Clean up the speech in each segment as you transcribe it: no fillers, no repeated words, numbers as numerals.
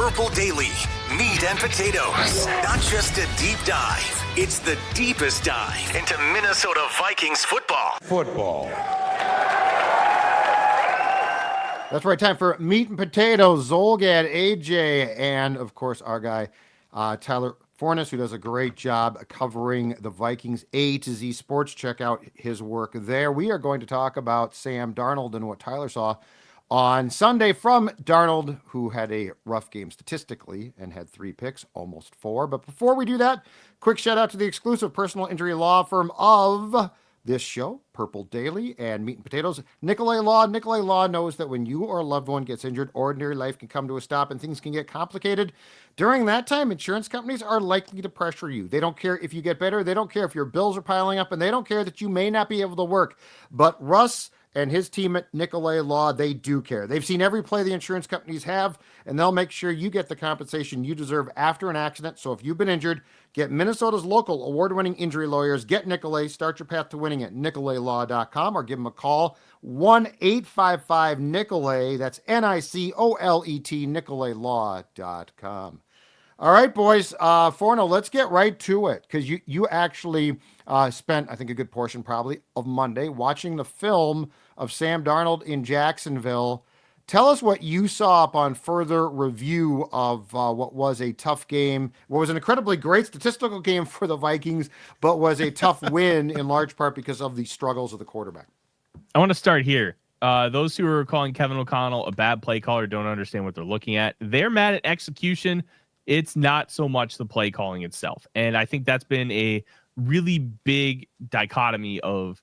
Purple Daily, meat and potatoes. Not just a deep dive, it's the deepest dive into Minnesota Vikings football. That's right, time for meat and potatoes. Zolgad, AJ, and of course our guy Tyler Forness, who does a great job covering the Vikings A to Z sports. Check out his work there. We are going to talk about Sam Darnold and what Tyler saw on Sunday from Darnold, who had a rough game statistically and had 3 picks, almost 4. But before we do that, quick shout out to the exclusive personal injury law firm of this show, Purple Daily and Meat and Potatoes. Nicolay Law. Nicolay Law knows that when you or a loved one gets injured, ordinary life can come to a stop and things can get complicated. During that time, insurance companies are likely to pressure you. They don't care if you get better. They don't care if your bills are piling up, and they don't care that you may not be able to work. But Russ and his team at Nicolay Law, they do care. They've seen every play the insurance companies have, and they'll make sure you get the compensation you deserve after an accident. So if you've been injured, get Minnesota's local award-winning injury lawyers. Get Nicolay. Start your path to winning at nicolaylaw.com or give them a call, 1-855-NICOLAY. That's NICOLET, nicolaylaw.com. All right, boys. Forno, let's get right to it, because you actually spent, I think, a good portion probably of Monday watching the film of Sam Darnold in Jacksonville. Tell us what you saw upon further review of what was a tough game, what was an incredibly great statistical game for the Vikings, but was a tough win in large part because of the struggles of the quarterback. I want to start here. Those who are calling Kevin O'Connell a bad play caller don't understand what they're looking at. They're mad at execution. It's not so much the play calling itself. And I think that's been a really big dichotomy of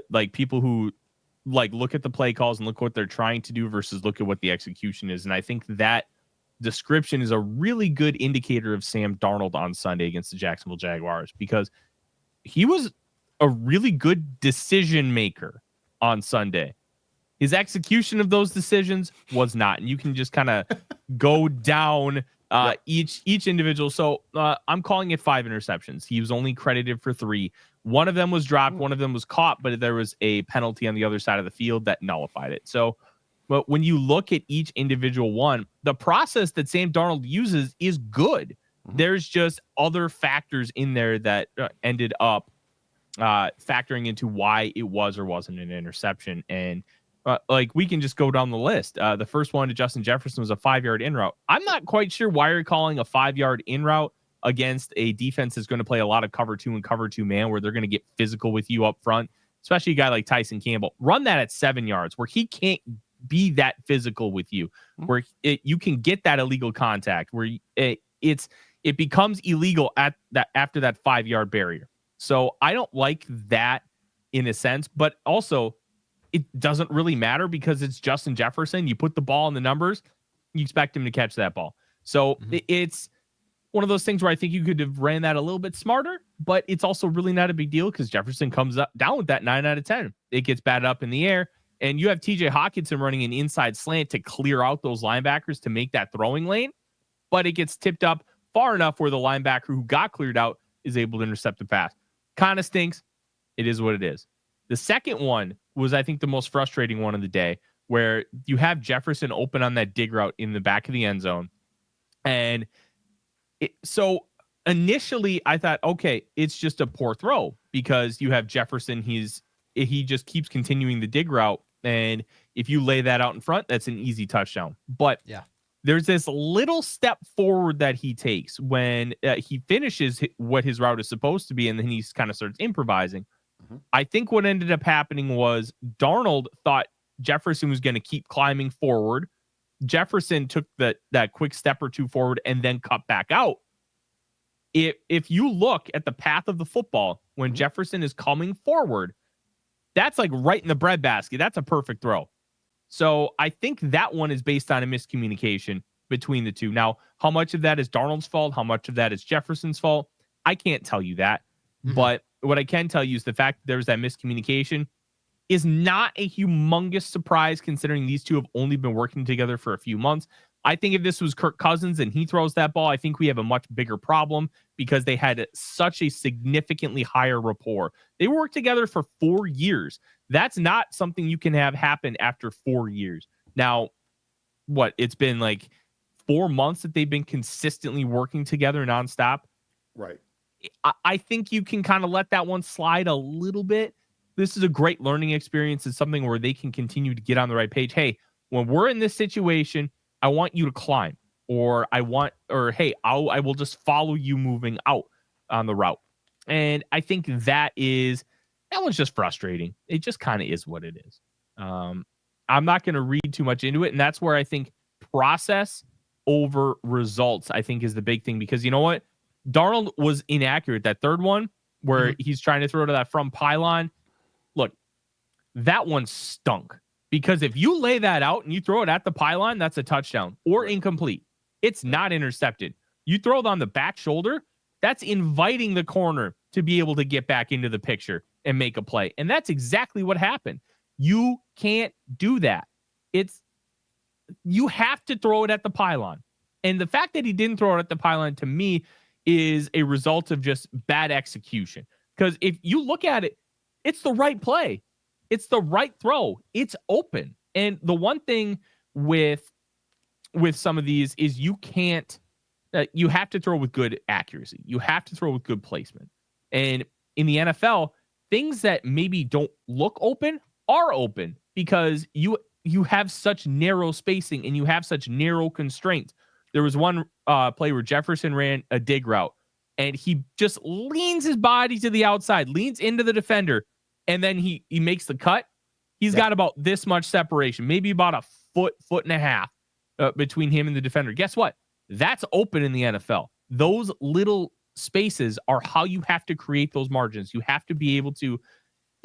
like people who like look at the play calls and look what they're trying to do versus look at what the execution is. And I think that description is a really good indicator of Sam Darnold on Sunday against the Jacksonville Jaguars, because he was a really good decision maker on Sunday. His execution of those decisions was not. And you can just kind of go down each individual. So I'm calling it 5 interceptions. He was only credited for 3. One of them was dropped. One of them was caught, but there was a penalty on the other side of the field that nullified it. So, but when you look at each individual one, the process that Sam Darnold uses is good. There's just other factors in there that ended up factoring into why it was or wasn't an interception. And like we can just go down the list. The first one to Justin Jefferson was a 5-yard in route. I'm not quite sure why you're calling a 5-yard in route against a defense that's going to play a lot of cover 2 and cover 2 man, where they're going to get physical with you up front, especially a guy like Tyson Campbell. Run that at 7 yards where he can't be that physical with you, where you can get that illegal contact, where it becomes illegal at that after that 5-yard barrier. So I don't like that in a sense, but also it doesn't really matter because it's Justin Jefferson. You put the ball in the numbers, you expect him to catch that ball. So it's one of those things where I think you could have ran that a little bit smarter, but it's also really not a big deal because Jefferson comes up down with that 9 out of 10. It gets batted up in the air, and you have TJ Hockenson running an inside slant to clear out those linebackers to make that throwing lane, but it gets tipped up far enough where the linebacker who got cleared out is able to intercept the pass. Kind of stinks. It is what it is. The second one was, I think, the most frustrating one of the day, where you have Jefferson open on that dig route in the back of the end zone. And so initially I thought, okay, it's just a poor throw because you have Jefferson. He just keeps continuing the dig route. And if you lay that out in front, that's an easy touchdown. But there's this little step forward that he takes when he finishes what his route is supposed to be. And then he kind of starts improvising. I think what ended up happening was Darnold thought Jefferson was going to keep climbing forward. Jefferson took that quick step or 2 forward and then cut back out. If you look at the path of the football, when Jefferson is coming forward, that's like right in the breadbasket. That's a perfect throw. So I think that one is based on a miscommunication between the two. Now, how much of that is Darnold's fault? How much of that is Jefferson's fault? I can't tell you that. But what I can tell you is the fact that there's that miscommunication is not a humongous surprise, considering these two have only been working together for a few months. I think if this was Kirk Cousins and he throws that ball, I think we have a much bigger problem because they had such a significantly higher rapport. They worked together for 4 years. That's not something you can have happen after 4 years. Now, it's been like 4 months that they've been consistently working together nonstop. Right. I think you can kind of let that one slide a little bit. This is a great learning experience. It's something where they can continue to get on the right page. Hey, when we're in this situation, I want you to climb, or hey, I will just follow you moving out on the route. And I think that one's just frustrating. It just kind of is what it is. I'm not going to read too much into it. And that's where I think process over results, I think, is the big thing, because you know what? Darnold was inaccurate. That third one where he's trying to throw to that front pylon. Look, that one stunk, because if you lay that out and you throw it at the pylon, that's a touchdown or incomplete. It's not intercepted. You throw it on the back shoulder, that's inviting the corner to be able to get back into the picture and make a play. And that's exactly what happened. You can't do that. You have to throw it at the pylon. And the fact that he didn't throw it at the pylon, to me, is a result of just bad execution. Because if you look at it, it's the right play. It's the right throw. It's open. And the one thing with some of these is you have to throw with good accuracy. You have to throw with good placement. And in the NFL, things that maybe don't look open are open, because you have such narrow spacing and you have such narrow constraints. There was one play where Jefferson ran a dig route, and he just leans his body to the outside, leans into the defender, and then he makes the cut. He's got about this much separation, maybe about a foot and a half between him and the defender. Guess what? That's open in the NFL. Those little spaces are how you have to create those margins. You have to be able to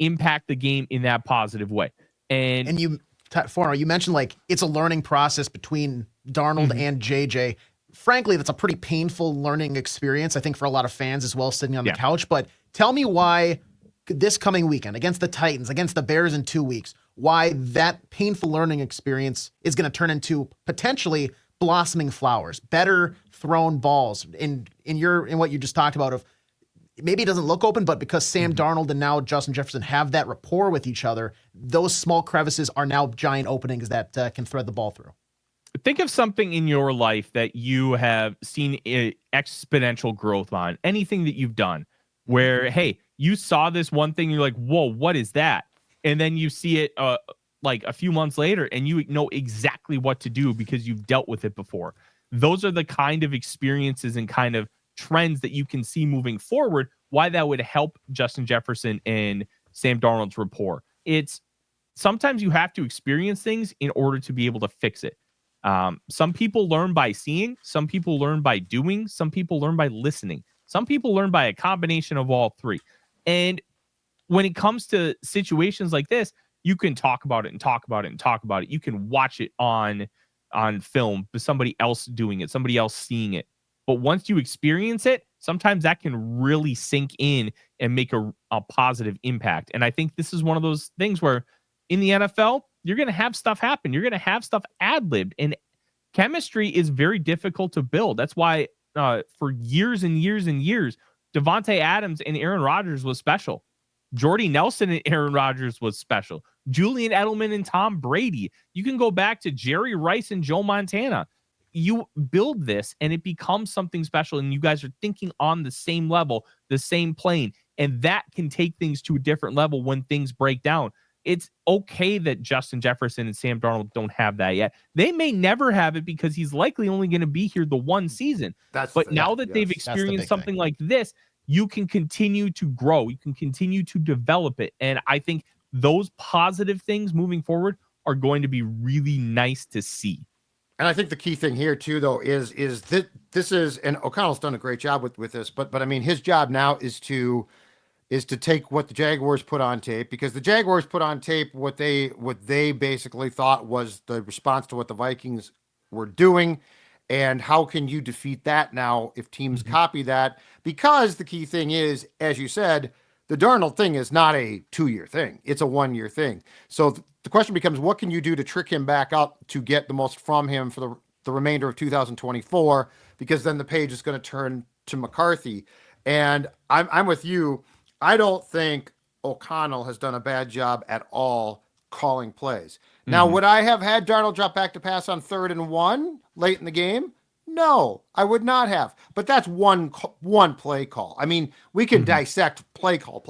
impact the game in that positive way. And you, Forno, you mentioned like it's a learning process between Darnold and JJ. Frankly, that's a pretty painful learning experience, I think, for a lot of fans as well, sitting on the couch. But tell me why this coming weekend against the Titans, against the Bears in 2 weeks, why that painful learning experience is going to turn into potentially blossoming flowers, better thrown balls in what you just talked about of maybe it doesn't look open, but because Sam Darnold and now Justin Jefferson have that rapport with each other, those small crevices are now giant openings that can thread the ball through. Think of something in your life that you have seen exponential growth on, anything that you've done where, hey, you saw this one thing, you're like, whoa, what is that? And then you see it like a few months later and you know exactly what to do because you've dealt with it before. Those are the kind of experiences and kind of trends that you can see moving forward, why that would help Justin Jefferson and Sam Darnold's rapport. It's sometimes you have to experience things in order to be able to fix it. Some people learn by seeing, some people learn by doing, some people learn by listening, some people learn by a combination of all three. And when it comes to situations like this, you can talk about it and talk about it and talk about it. You can watch it on film, but somebody else doing it, somebody else seeing it. But once you experience it, sometimes that can really sink in and make a positive impact. And I think this is one of those things where in the NFL, you're going to have stuff happen. You're going to have stuff ad-libbed. And chemistry is very difficult to build. That's why for years and years and years, Devontae Adams and Aaron Rodgers was special. Jordy Nelson and Aaron Rodgers was special. Julian Edelman and Tom Brady. You can go back to Jerry Rice and Joe Montana. You build this and it becomes something special, and you guys are thinking on the same level, the same plane, and that can take things to a different level when things break down. It's okay that Justin Jefferson and Sam Darnold don't have that yet. They may never have it because he's likely only going to be here the one season. Now that they've experienced something like this, you can continue to grow. You can continue to develop it. And I think those positive things moving forward are going to be really nice to see. And I think the key thing here too, though, is that this is, and O'Connell's done a great job with this, but I mean, his job now is to take what the Jaguars put on tape, because the Jaguars put on tape what they basically thought was the response to what the Vikings were doing. And how can you defeat that now if teams copy that? Because the key thing is, as you said, the Darnold thing is not a 2-year thing. It's a 1-year thing. So the question becomes, what can you do to trick him back up to get the most from him for the remainder of 2024? Because then the page is going to turn to McCarthy. And I'm with you. I don't think O'Connell has done a bad job at all calling plays. Now, would I have had Darnold drop back to pass on 3rd and 1 late in the game? No, I would not have. But that's one play call. I mean, we can dissect play call.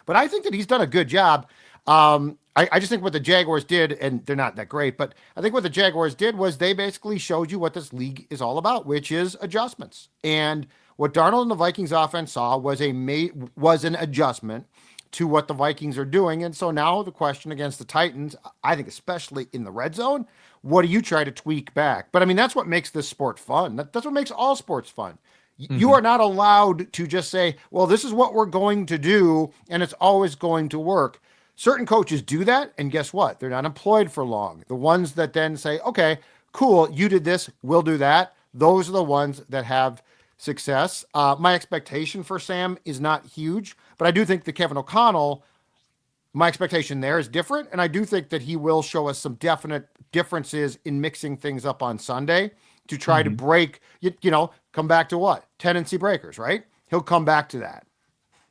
But I think that he's done a good job. I just think what the Jaguars did, and they're not that great, but I think what the Jaguars did was they basically showed you what this league is all about, which is adjustments. And what Darnold and the Vikings offense saw was an adjustment to what the Vikings are doing. And so now the question against the Titans, I think especially in the red zone, what do you try to tweak back? But I mean, that's what makes this sport fun. That's what makes all sports fun. You are not allowed to just say, well, this is what we're going to do, and it's always going to work. Certain coaches do that, and guess what? They're not employed for long. The ones that then say, okay, cool, you did this, we'll do that. Those are the ones that have success. My expectation for Sam is not huge, but I do think that Kevin O'Connell, my expectation there is different, and I do think that he will show us some definite differences in mixing things up on Sunday to try to break, come back to what? Tendency breakers, right? He'll come back to that.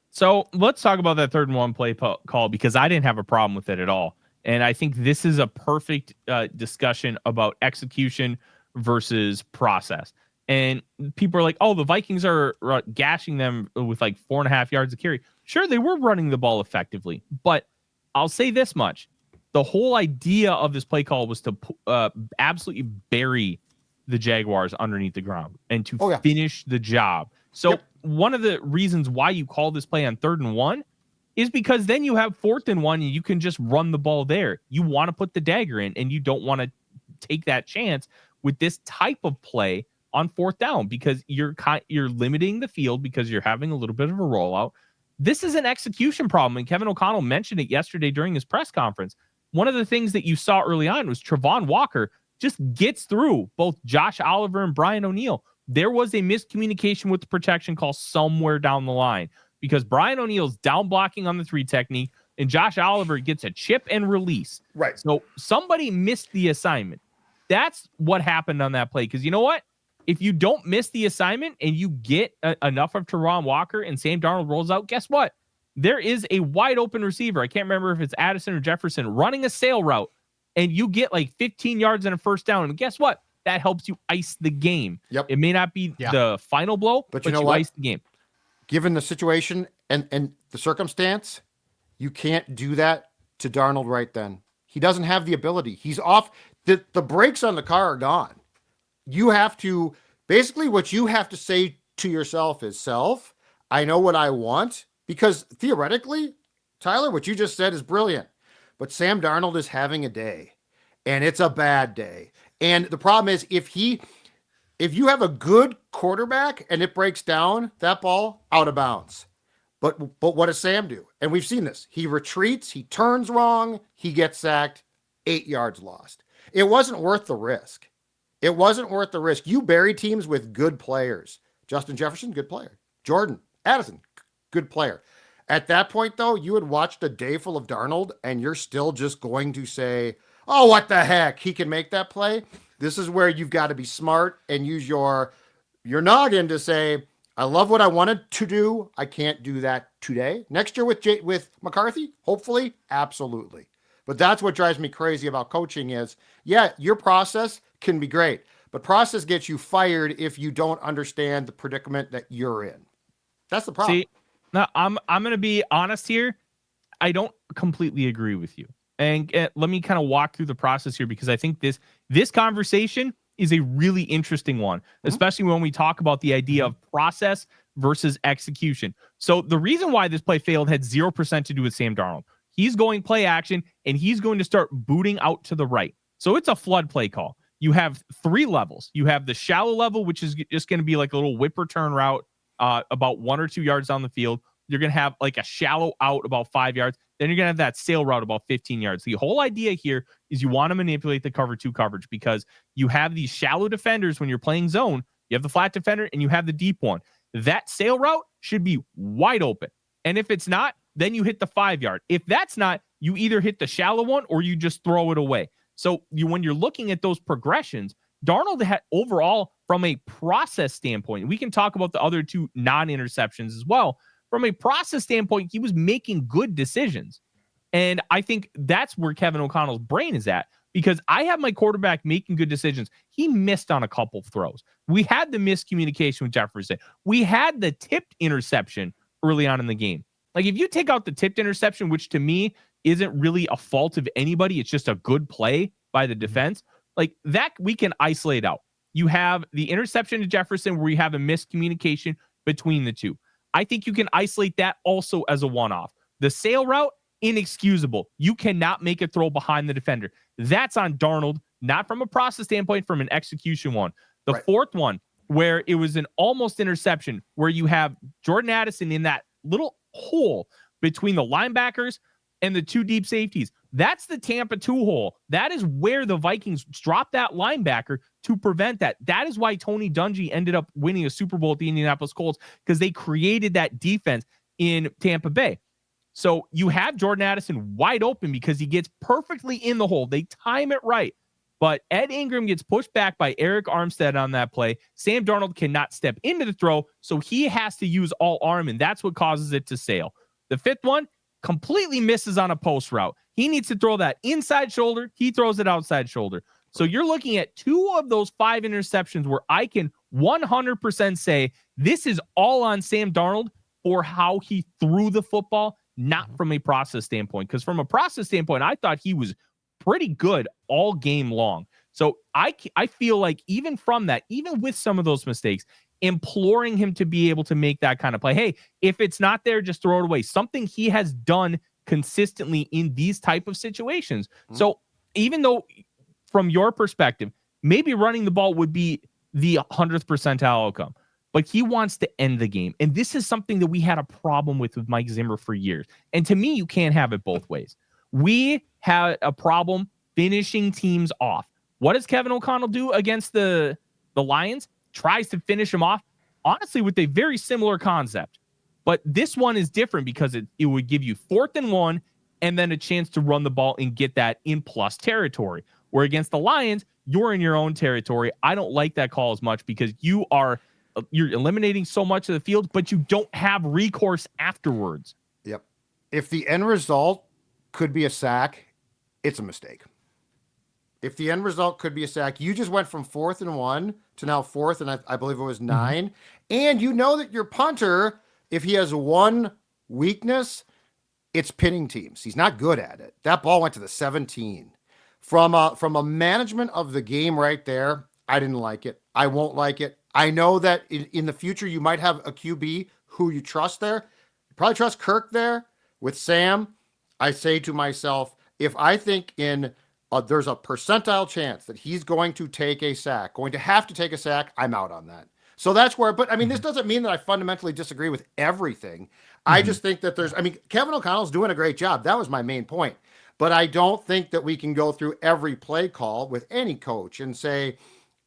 So let's talk about that 3rd and 1 play call, because I didn't have a problem with it at all. And I think this is a perfect discussion about execution versus process. And people are like, oh, the Vikings are gashing them with like 4.5 yards of carry. Sure, they were running the ball effectively, but I'll say this much. The whole idea of this play call was to absolutely bury the Jaguars underneath the ground and to finish the job. So one of the reasons why you call this play on 3rd and 1 is because then you have 4th and 1 and you can just run the ball there. You want to put the dagger in, and you don't want to take that chance with this type of play on 4th down, because you're limiting the field because you're having a little bit of a rollout. This is an execution problem, and Kevin O'Connell mentioned it yesterday during his press conference. One of the things that you saw early on was Travon Walker just gets through both Josh Oliver and Brian O'Neill. There was a miscommunication with the protection call somewhere down the line, because Brian O'Neill's down blocking on the 3 technique and Josh Oliver gets a chip and release. Right. So somebody missed the assignment. That's what happened on that play. Because you know what? If you don't miss the assignment and you get enough of Travon Walker and Sam Darnold rolls out, guess what? There is a wide open receiver. I can't remember if it's Addison or Jefferson running a sail route, and you get like 15 yards and a 1st down. And guess what? That helps you ice the game. Yep. It may not be the final blow, but you know what? Ice the game. Given the situation and the circumstance, you can't do that to Darnold right then. He doesn't have the ability. He's off. The brakes on the car are gone. You have to, basically what you have to say to yourself is, self, I know what I want, because theoretically, Tyler, what you just said is brilliant, but Sam Darnold is having a day, and it's a bad day. And the problem is, if you have a good quarterback and it breaks down, that ball out of bounds. But what does Sam do? And we've seen this. He retreats, he turns wrong, he gets sacked, 8 yards lost. It wasn't worth the risk. It wasn't worth the risk. You bury teams with good players. Justin Jefferson, good player. Jordan, Addison, good player. At that point, though, you had watched a day full of Darnold, and you're still just going to say, oh, what the heck? He can make that play. This is where you've got to be smart and use your noggin to say, I love what I wanted to do. I can't do that today. Next year with McCarthy, hopefully, absolutely. But that's what drives me crazy about coaching is, your process can be great, but process gets you fired if you don't understand the predicament that you're in. That's the problem. See, now I'm going to be honest here. I don't completely agree with you. And let me kind of walk through the process here, because I think this conversation is a really interesting one, especially when we talk about the idea of process versus execution. So the reason why this play failed had 0% to do with Sam Darnold. He's going play action, and he's going to start booting out to the right. So it's a flood play call. You have 3 levels. You have the shallow level, which is just going to be like a little whip return route about 1 or 2 yards down the field. You're going to have like a shallow out about 5 yards. Then you're going to have that sail route about 15 yards. The whole idea here is you want to manipulate the cover 2 coverage, because you have these shallow defenders when you're playing zone. You have the flat defender and you have the deep one. That sail route should be wide open. And if it's not, then you hit the 5 yard. If that's not, you either hit the shallow one or you just throw it away. So when you're looking at those progressions, Darnold had overall, from a process standpoint, we can talk about the other 2 non-interceptions as well. From a process standpoint, he was making good decisions. And I think that's where Kevin O'Connell's brain is at. because I have my quarterback making good decisions. He missed on a couple throws. We had the miscommunication with Jefferson. We had the tipped interception early on in the game. Like, if you take out the tipped interception, which to me isn't really a fault of anybody, it's just a good play by the defense, like that we can isolate out. You have the interception to Jefferson where you have a miscommunication between the two. I think you can isolate that also as a one-off. The sail route, inexcusable. You cannot make a throw behind the defender. That's on Darnold, not from a process standpoint, from an execution one. The fourth one, where it was an almost interception, where you have Jordan Addison in that little hole between the linebackers and the two deep safeties. That's the Tampa 2 hole. That is where the Vikings dropped that linebacker to prevent that. That is why Tony Dungy ended up winning a Super Bowl at the Indianapolis Colts, because they created that defense in Tampa Bay. So you have Jordan Addison wide open because he gets perfectly in the hole. They time it right. But Ed Ingram gets pushed back by Eric Armstead on that play. Sam Darnold cannot step into the throw, so he has to use all arm, and that's what causes it to sail. The fifth one completely misses on a post route. He needs to throw that inside shoulder. He throws it outside shoulder. So you're looking at 2 of those 5 interceptions where I can 100% say this is all on Sam Darnold for how he threw the football, not from a process standpoint. Because from a process standpoint, I thought he was pretty good all game long. So I feel like even from that, even with some of those mistakes, imploring him to be able to make that kind of play. Hey, if it's not there, just throw it away. Something he has done consistently in these type of situations. So even though from your perspective, maybe running the ball would be the 100th percentile outcome, but he wants to end the game. And this is something that we had a problem with Mike Zimmer for years. And to me, you can't have it both ways. We had a problem finishing teams off. What does Kevin O'Connell do against the Lions? Tries to finish them off, honestly, with a very similar concept. But this one is different because it would give you 4th and 1 and then a chance to run the ball and get that in plus territory. Where against the Lions, you're in your own territory. I don't like that call as much because you're eliminating so much of the field, but you don't have recourse afterwards. Yep. If the end result could be a sack, it's a mistake. If the end result could be a sack, you just went from 4th and 1 to now 4th and I believe it was 9. And you know that your punter, if he has one weakness, it's pinning teams. He's not good at it. That ball went to the 17. From a management of the game right there, I didn't like it. I won't like it. I know that in the future you might have a QB who you trust there. You probably trust Kirk there. With Sam, I say to myself, if I think there's a percentile chance that he's going to take a sack, going to have to take a sack, I'm out on that. So that's where, but I mean, this doesn't mean that I fundamentally disagree with everything. I just think that Kevin O'Connell's doing a great job. That was my main point. But I don't think that we can go through every play call with any coach and say,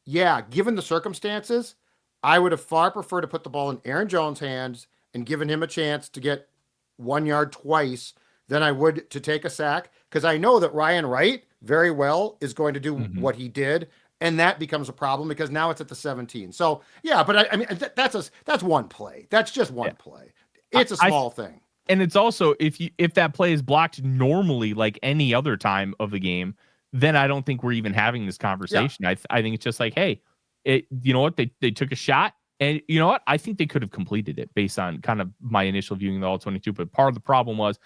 yeah, given the circumstances, I would have far preferred to put the ball in Aaron Jones' hands and given him a chance to get 1 yard twice than I would to take a sack. Because I know that Ryan Wright very well is going to do what he did. And that becomes a problem because now it's at the 17. So, yeah, but I mean, that's one play. That's just one play. It's a small thing. And it's also, if that play is blocked normally, like any other time of the game, then I don't think we're even having this conversation. Yeah. I think it's just like, hey, you know what? They took a shot, and you know what? I think they could have completed it based on kind of my initial viewing of the all-22. But part of the problem was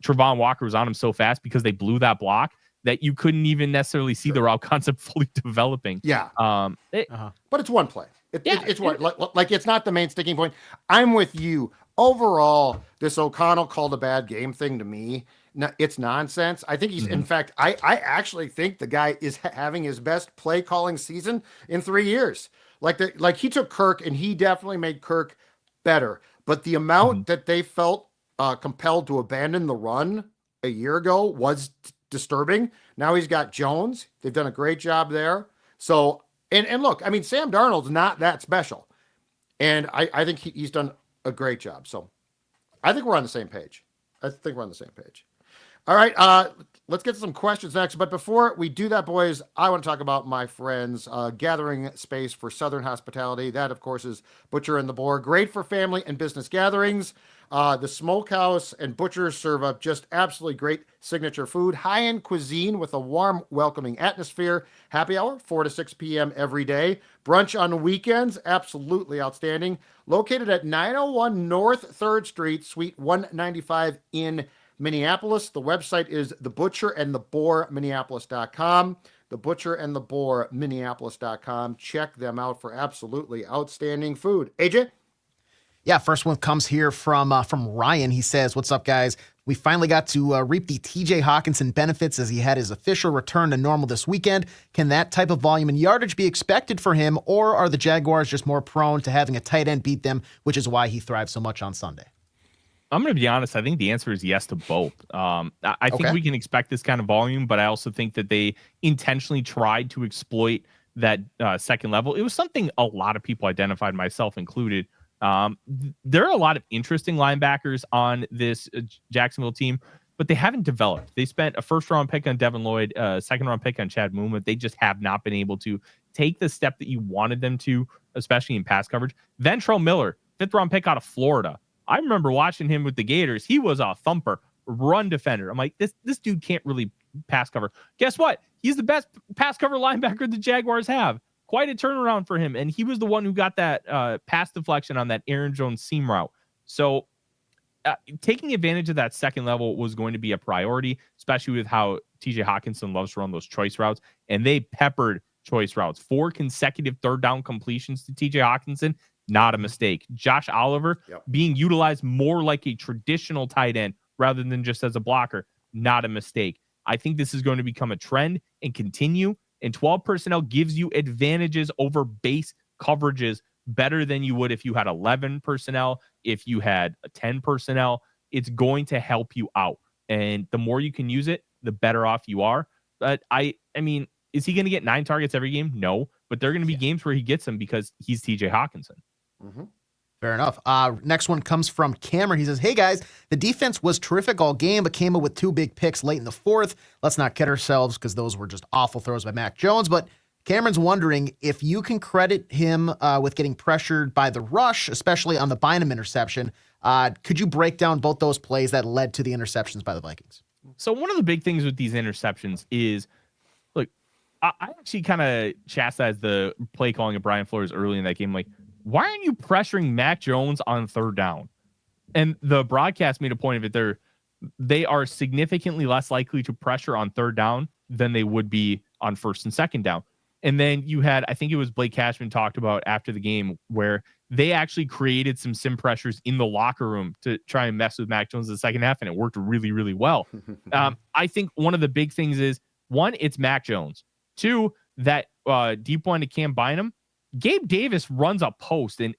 Travon Walker was on him so fast because they blew that block that you couldn't even necessarily see the route concept fully developing. Yeah. But it's one play. It's one, like it's not the main sticking point. I'm with you. Overall, this O'Connell called a bad game thing to me, it's nonsense. I think he's, in fact, I actually think the guy is having his best play calling season in 3 years. Like he took Kirk and he definitely made Kirk better. But the amount that they felt compelled to abandon the run a year ago was disturbing. Now he's got Jones. They've done a great job there. So, and look, I mean, Sam Darnold's not that special. And I think he's done a great job. So I think we're on the same page. All right. let's get to some questions next. But before we do that, boys, I want to talk about my friends' gathering space for Southern Hospitality. That, of course, is Butcher and the Boar. Great for family and business gatherings. The smokehouse and butcher serve up just absolutely great signature food, high-end cuisine with a warm, welcoming atmosphere. Happy hour, 4 to 6 p.m. every day. Brunch on weekends, absolutely outstanding. Located at 901 North 3rd Street, Suite 195 in Minneapolis. The website is thebutcherandtheboarminneapolis.com. Thebutcherandtheboarminneapolis.com. Check them out for absolutely outstanding food. AJ? Yeah, first one comes here from Ryan. He says, "What's up, guys? We finally got to reap the TJ Hockenson benefits as he had his official return to normal this weekend. Can that type of volume and yardage be expected for him, or are the Jaguars just more prone to having a tight end beat them, which is why he thrived so much on Sunday?" I'm going to be honest. I think the answer is yes to both. I think we can expect this kind of volume, but I also think that they intentionally tried to exploit that second level. It was something a lot of people identified, myself included. There are a lot of interesting linebackers on this Jacksonville team, but they haven't developed. They spent a first-round pick on Devin Lloyd, second-round pick on Chad Muma. They just have not been able to take the step that you wanted them to, especially in pass coverage. Ventrell Miller, fifth-round pick out of Florida. I remember watching him with the Gators. He was a thumper, run defender. I'm like, this dude can't really pass cover. Guess what? He's the best pass cover linebacker the Jaguars have. Quite a turnaround for him. And he was the one who got that pass deflection on that Aaron Jones seam route. So taking advantage of that second level was going to be a priority, especially with how TJ Hockenson loves to run those choice routes. And they peppered choice routes. 4 consecutive third down completions to TJ Hockenson. Not a mistake. Josh Oliver being utilized more like a traditional tight end rather than just as a blocker. Not a mistake. I think this is going to become a trend and continue. And 12 personnel gives you advantages over base coverages better than you would if you had 11 personnel, if you had 10 personnel. It's going to help you out. And the more you can use it, the better off you are. But I mean, is he going to get 9 targets every game? No. But there are going to be games where he gets them because he's TJ Hockenson. Mm-hmm. Fair enough. Next one comes from Cameron. He says, "Hey guys, the defense was terrific all game, but came up with 2 big picks late in the 4th. Let's not kid ourselves because those were just awful throws by Mac Jones. But Cameron's wondering if you can credit him with getting pressured by the rush, especially on the Bynum interception. Could you break down both those plays that led to the interceptions by the Vikings?" So one of the big things with these interceptions is, look, I actually kind of chastised the play calling of Brian Flores early in that game. Like, why aren't you pressuring Mac Jones on third down? And the broadcast made a point of it. They are significantly less likely to pressure on third down than they would be on first and second down. And then you had, I think it was Blake Cashman talked about after the game, where they actually created some sim pressures in the locker room to try and mess with Mac Jones in the second half, and it worked really, really well. I think one of the big things is, 1, it's Mac Jones. 2, that deep one to Cam Bynum. Gabe Davis runs a post, and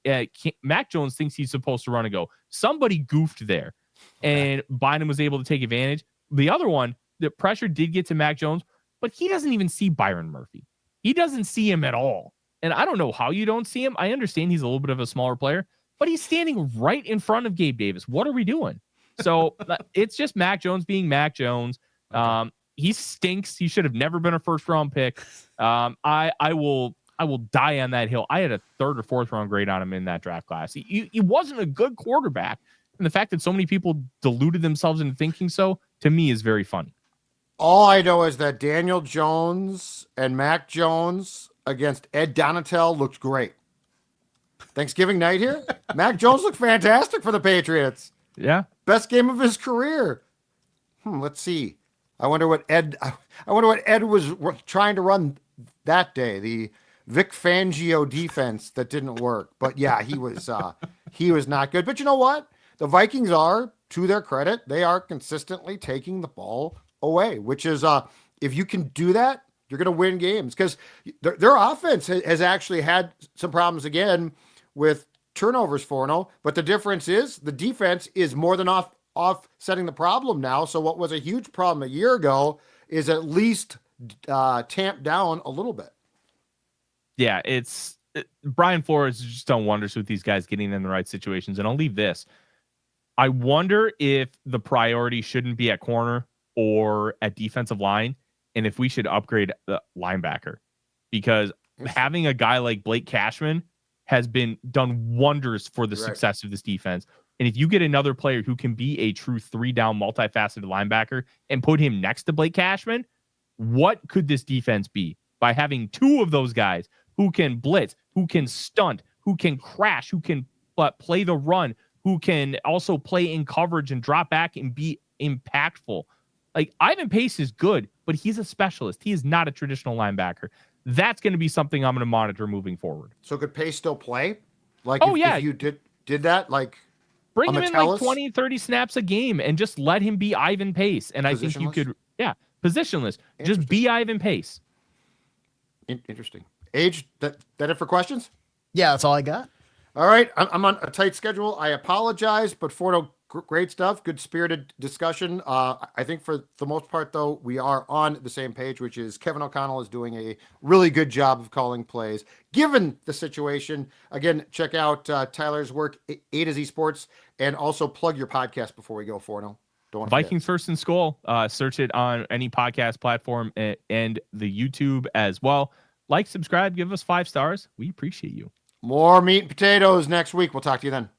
Mac Jones thinks he's supposed to run and go. Somebody goofed there, and Bynum was able to take advantage. The other one, the pressure did get to Mac Jones, but he doesn't even see Byron Murphy. He doesn't see him at all. And I don't know how you don't see him. I understand he's a little bit of a smaller player, but he's standing right in front of Gabe Davis. What are we doing? So it's just Mac Jones being Mac Jones. He stinks. He should have never been a first-round pick. I will die on that hill. I had a 3rd or 4th round grade on him in that draft class. He wasn't a good quarterback. And the fact that so many people deluded themselves into thinking so, to me, is very funny. All I know is that Daniel Jones and Mac Jones against Ed Donatel looked great. Thanksgiving night here, Mac Jones looked fantastic for the Patriots. Yeah. Best game of his career. Let's see. I wonder what Ed was trying to run that day. The Vic Fangio defense that didn't work. But yeah, he was not good. But you know what? The Vikings are, to their credit, they are consistently taking the ball away, which is if you can do that, you're going to win games, because their offense has actually had some problems again with turnovers, Forno. But the difference is the defense is more than offsetting the problem now. So what was a huge problem a year ago is at least tamped down a little bit. Yeah, Brian Flores has just done wonders with these guys getting in the right situations. And I'll leave this. I wonder if the priority shouldn't be at corner or at defensive line, and if we should upgrade the linebacker, because having a guy like Blake Cashman has done wonders for the success of this defense. And if you get another player who can be a true 3-down multifaceted linebacker and put him next to Blake Cashman, what could this defense be by having two of those guys who can blitz, who can stunt, who can crash, who can play the run, who can also play in coverage and drop back and be impactful? Like, Ivan Pace is good, but he's a specialist. He is not a traditional linebacker. That's going to be something I'm going to monitor moving forward. So could Pace still play? Like, if you did that, like, bring him in like 20, 30 snaps a game and just let him be Ivan Pace. And I think you could, positionless. Just be Ivan Pace. Interesting. Age, that it for questions? Yeah, that's all I got. All right. I'm on a tight schedule. I apologize, but Forno, great stuff. Good spirited discussion. I think for the most part, though, we are on the same page, which is Kevin O'Connell is doing a really good job of calling plays, given the situation. Again, check out Tyler's work, A to Z Sports, and also plug your podcast before we go, Forno. Don't Vikings First and Skull. Search it on any podcast platform and the YouTube as well. Like, subscribe, give us 5 stars. We appreciate you. More meat and potatoes next week. We'll talk to you then.